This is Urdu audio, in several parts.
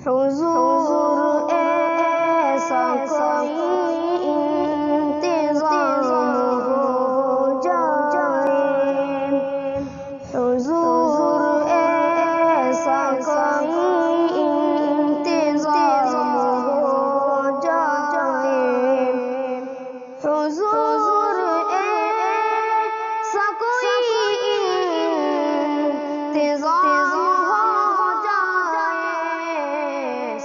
حضور ایسا کوئی انتظام ہو جائے، حضور ایسا کوئی انتظام ہو جائے، حضور ایسا کوئی انتظام ہو جائے،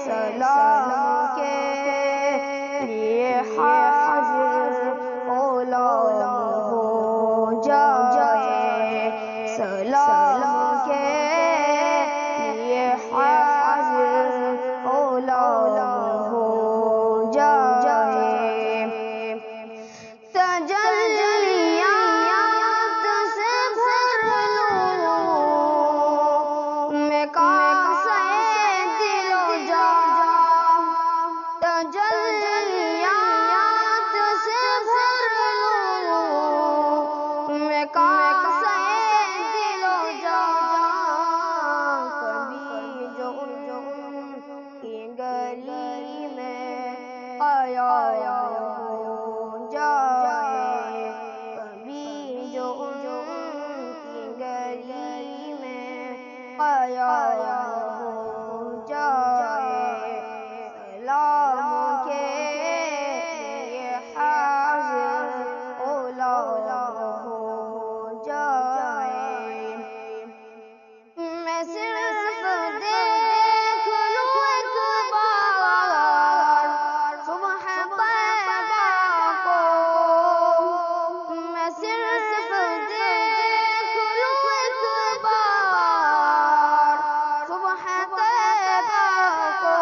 سلام کے لیے حاضر غلام ہو جائے، سلام کے لیے حاضر غلام ہو جائے، تجلیات سے بھر لوں میں کاسے دل و جاں، تجلیات سے بھر لوں میں کاسے دل و جاں، کبھی جو ان کی گلی میں قیام ہو جائے، کبھی جو ان کی گلی میں قیام ہو جائے، سلام کے لیے حاضر غلام ہو جائے، میں صرف دیکھ لوں ایک بار صبح طیبہ کو، میں صرف دیکھ لوں ایک بار صبح طیبہ کو،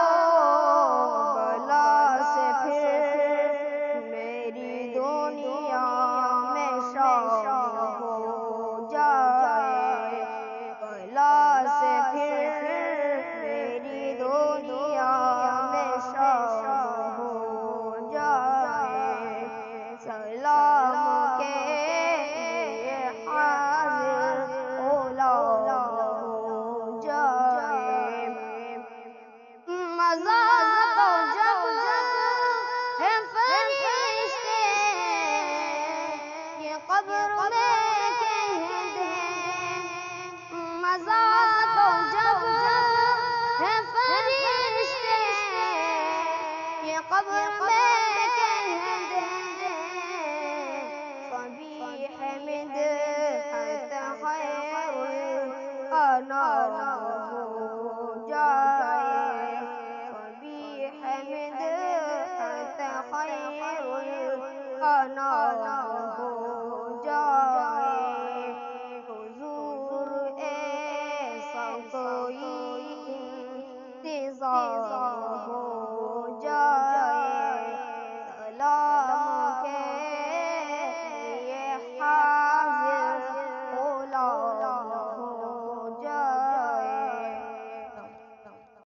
بلا سے پھر میری دنیا میں شام ہو جائے، بلا سے پھر میری دنیا میں شام ہو جائے، سلام کے لیے حاضر غلام ہو جائے، مزہ تو جب ہے فرشتے یہ قبر میں کہہ دیں، مزہ تو جب ہے فرشتے یہ قبر میں کہہ دیں، قبیح مدحت خیر الانام ہو جائے، قبیح مدحت خیر الانام ہو جائے، حضور ایسا کوئی انتظام